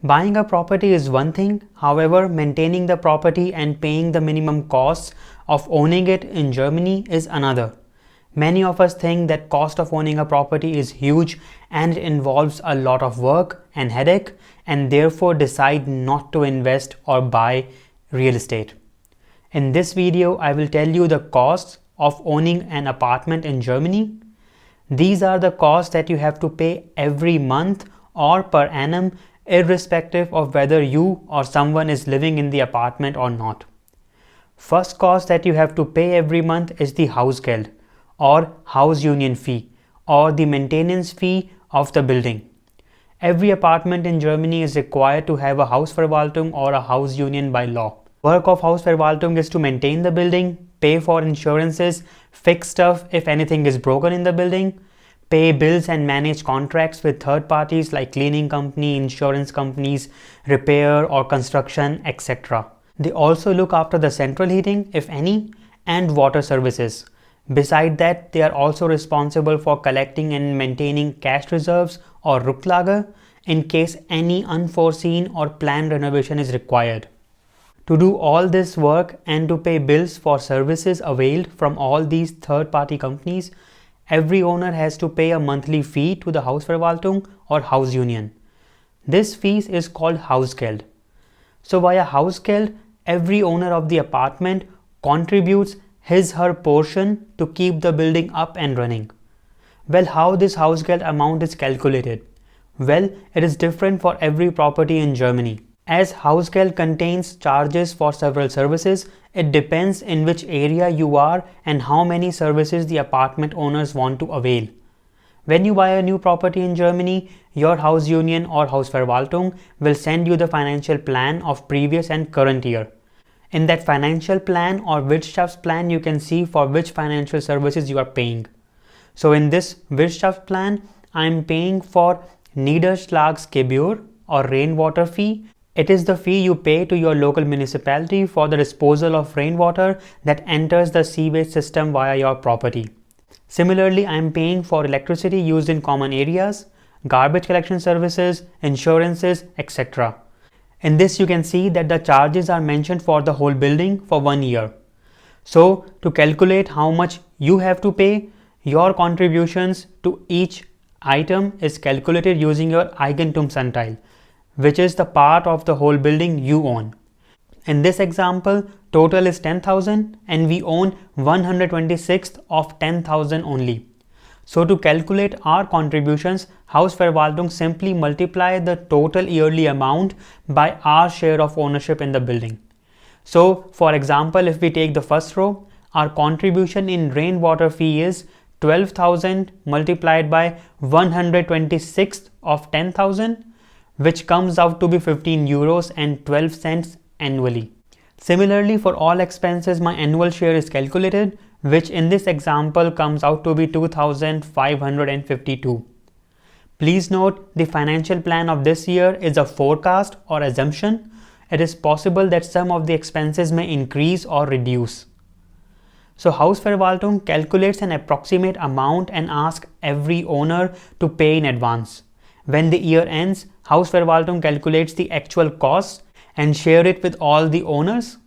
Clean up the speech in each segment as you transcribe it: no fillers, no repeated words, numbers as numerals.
Buying a property is one thing, however, maintaining the property and paying the minimum costs of owning it in Germany is another. Many of us think that cost of owning a property is huge and it involves a lot of work and headache, and therefore decide not to invest or buy real estate. In this video, I will tell you the costs of owning an apartment in Germany. These are the costs that you have to pay every month or per annum, irrespective of whether you or someone is living in the apartment or not. First cost that you have to pay every month is the Hausgeld or house union fee or the maintenance fee of the building. Every apartment in Germany is required to have a Hausverwaltung or a house union by law. Work of Hausverwaltung is to maintain the building, pay for insurances, fix stuff if anything is broken in the building, pay bills and manage contracts with third parties like cleaning company, insurance companies, repair or construction, etc. They also look after the central heating, if any, and water services. Beside that, they are also responsible for collecting and maintaining cash reserves or Rücklage in case any unforeseen or planned renovation is required. To do all this work and to pay bills for services availed from all these third-party companies, every owner has to pay a monthly fee to the Hausverwaltung or house union. This fee is called Hausgeld. So via Hausgeld, every owner of the apartment contributes his/her portion to keep the building up and running. Well, how this Hausgeld amount is calculated? Well, it is different for every property in Germany. As Hausgeld contains charges for several services, it depends in which area you are and how many services the apartment owners want to avail. When you buy a new property in Germany, your house union or Hausverwaltung will send you the financial plan of previous and current year. In that financial plan or Wirtschaftsplan, you can see for which financial services you are paying. So in this Wirtschaftsplan, I am paying for Niederschlagsgebühr or rainwater fee. It is the fee you pay to your local municipality for the disposal of rainwater that enters the sewage system via your property. Similarly, I am paying for electricity used in common areas, garbage collection services, insurances, etc. In this, you can see that the charges are mentioned for the whole building for 1 year. So, to calculate how much you have to pay, your contributions to each item is calculated using your Eigentumsanteil, which is the part of the whole building you own. In this example, total is 10,000 and we own 126th of 10,000 only. So to calculate our contributions, Hausverwaltung simply multiply the total yearly amount by our share of ownership in the building. So for example, if we take the first row, our contribution in rainwater fee is 12,000 multiplied by 126th of 10,000, which comes out to be 15 euros and 12 cents annually. Similarly, for all expenses, my annual share is calculated, which in this example comes out to be 2,552. Please note, the financial plan of this year is a forecast or assumption. It is possible that some of the expenses may increase or reduce. So Hausverwaltung calculates an approximate amount and asks every owner to pay in advance. When the year ends, Hausverwaltung calculates the actual costs and share it with all the owners.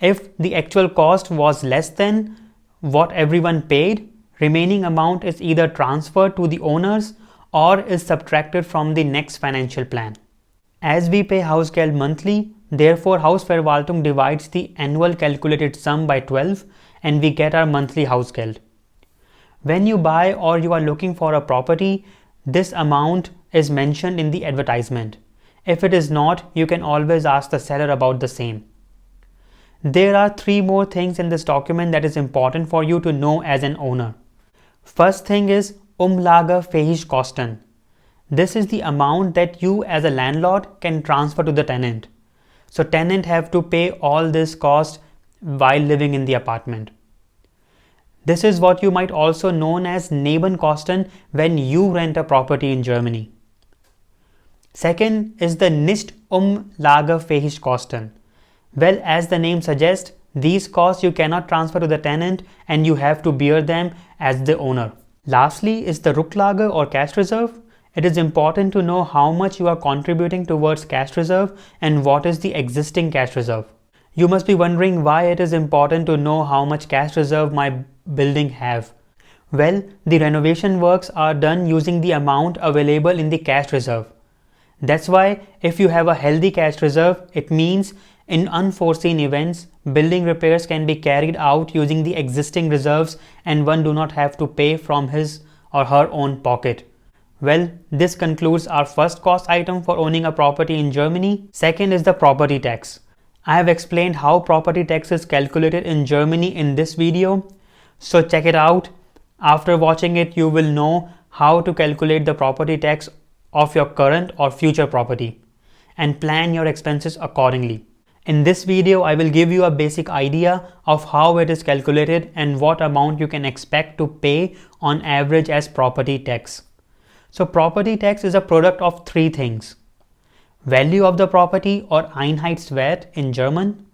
If the actual cost was less than what everyone paid, remaining amount is either transferred to the owners or is subtracted from the next financial plan. As we pay Hausgeld monthly, therefore Hausverwaltung divides the annual calculated sum by 12 and we get our monthly Hausgeld. When you buy or you are looking for a property, this amount is mentioned in the advertisement. If it is not, you can always ask the seller about the same. There are 3 more things in this document that is important for you to know as an owner. First thing is Umlagefähigkosten. This is the amount that you as a landlord can transfer to the tenant. So tenant have to pay all this cost while living in the apartment. This is what you might also known as Nebenkosten when you rent a property in Germany. Second is the Nicht-Umlagefähigkosten. Well, as the name suggests, these costs you cannot transfer to the tenant and you have to bear them as the owner. Lastly is the Rücklage or cash reserve. It is important to know how much you are contributing towards cash reserve and what is the existing cash reserve. You must be wondering why it is important to know how much cash reserve my building have. Well, the renovation works are done using the amount available in the cash reserve. That's why if you have a healthy cash reserve, it means in unforeseen events, building repairs can be carried out using the existing reserves and one do not have to pay from his or her own pocket. Well, this concludes our first cost item for owning a property in Germany. Second is the property tax. I have explained how property tax is calculated in Germany in this video, so check it out. After watching it, you will know how to calculate the property tax of your current or future property and plan your expenses accordingly. In this video, I will give you a basic idea of how it is calculated and what amount you can expect to pay on average as property tax. So property tax is a product of three things: value of the property or Einheitswert in German,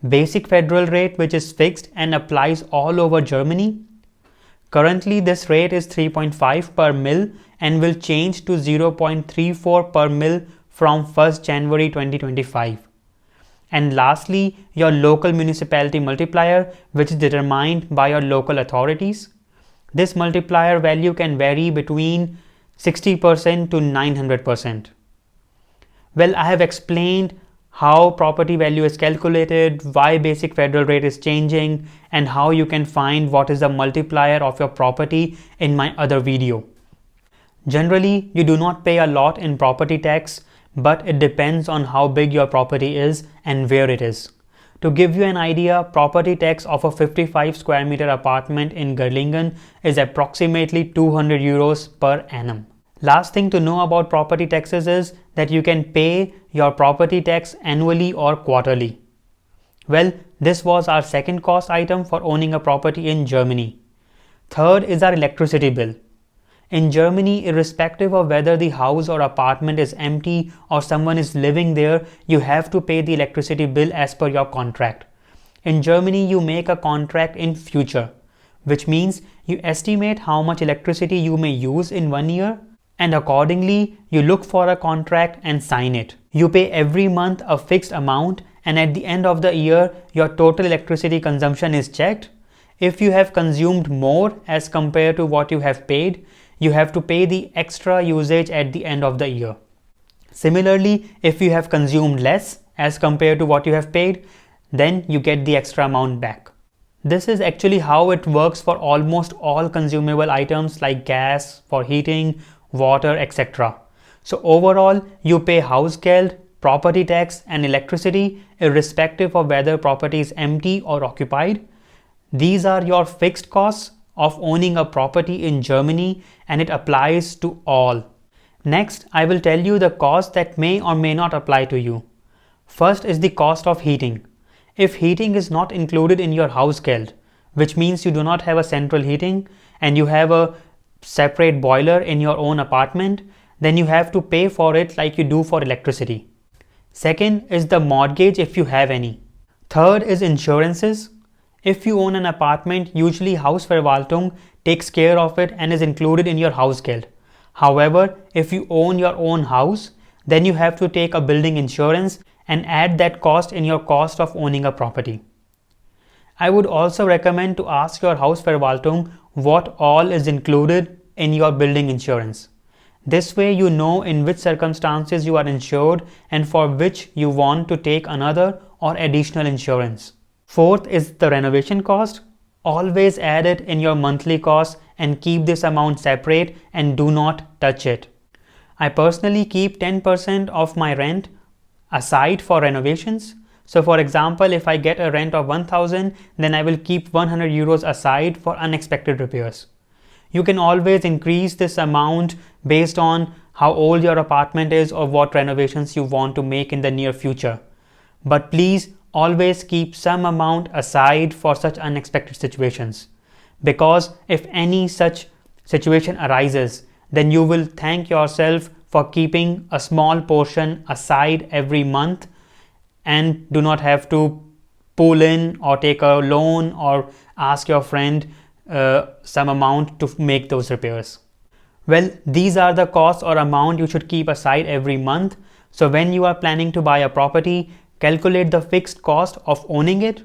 basic federal rate which is fixed and applies all over Germany. Currently this rate is 3.5 per mil and will change to 0.34 per mil from 1st January 2025. And lastly, your local municipality multiplier, which is determined by your local authorities. This multiplier value can vary between 60% to 900%. Well, I have explained how property value is calculated, why basic federal rate is changing, and how you can find what is the multiplier of your property in my other video. Generally, you do not pay a lot in property tax, but it depends on how big your property is and where it is. To give you an idea, property tax of a 55 square meter apartment in Gerlingen is approximately 200 euros per annum. Last thing to know about property taxes is that you can pay your property tax annually or quarterly. Well, this was our second cost item for owning a property in Germany. Third is our electricity bill. In Germany, irrespective of whether the house or apartment is empty or someone is living there, you have to pay the electricity bill as per your contract. In Germany, you make a contract in future, which means you estimate how much electricity you may use in 1 year, and accordingly, you look for a contract and sign it. You pay every month a fixed amount, and at the end of the year, your total electricity consumption is checked. If you have consumed more as compared to what you have paid, you have to pay the extra usage at the end of the year. Similarly, if you have consumed less as compared to what you have paid, then you get the extra amount back. This is actually how it works for almost all consumable items like gas, for heating, water, etc. So overall, you pay Hausgeld, property tax and electricity irrespective of whether property is empty or occupied. These are your fixed costs of owning a property in Germany, and it applies to all. Next, I will tell you the costs that may or may not apply to you. First is the cost of heating. If heating is not included in your Hausgeld, which means you do not have a central heating and you have a separate boiler in your own apartment, then you have to pay for it like you do for electricity. Second is the mortgage if you have any. Third is insurances. If you own an apartment, usually Hausverwaltung takes care of it and is included in your Hausgeld. However, if you own your own house, then you have to take a building insurance and add that cost in your cost of owning a property. I would also recommend to ask your Hausverwaltung what all is included in your building insurance. This way you know in which circumstances you are insured and for which you want to take another or additional insurance. Fourth is the renovation cost. Always add it in your monthly cost and keep this amount separate and do not touch it. I personally keep 10% of my rent aside for renovations. So for example, if I get a rent of 1000, then I will keep 100 euros aside for unexpected repairs. You can always increase this amount based on how old your apartment is or what renovations you want to make in the near future. But please always keep some amount aside for such unexpected situations, because if any such situation arises, then you will thank yourself for keeping a small portion aside every month and do not have to pull in or take a loan or ask your friend some amount to make those repairs. Well, these are the costs or amount you should keep aside every month. So when you are planning to buy a property, calculate the fixed cost of owning it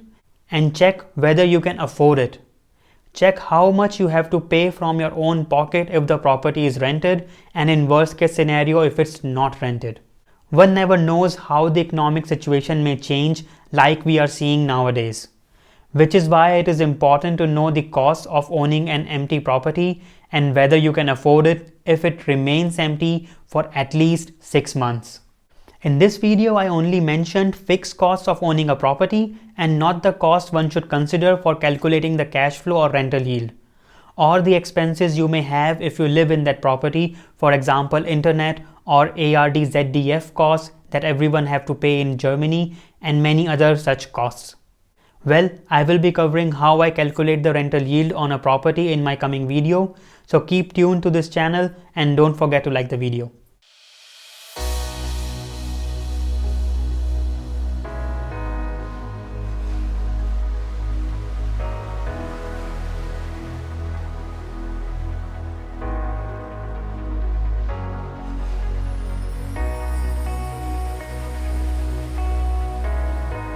and check whether you can afford it. Check how much you have to pay from your own pocket if the property is rented, and in worst case scenario if it's not rented. One never knows how the economic situation may change like we are seeing nowadays, which is why it is important to know the cost of owning an empty property and whether you can afford it if it remains empty for at least 6 months. In this video, I only mentioned fixed costs of owning a property and not the cost one should consider for calculating the cash flow or rental yield, or the expenses you may have if you live in that property, for example internet or ARD-ZDF costs that everyone have to pay in Germany and many other such costs. Well, I will be covering how I calculate the rental yield on a property in my coming video, so keep tuned to this channel and don't forget to like the video.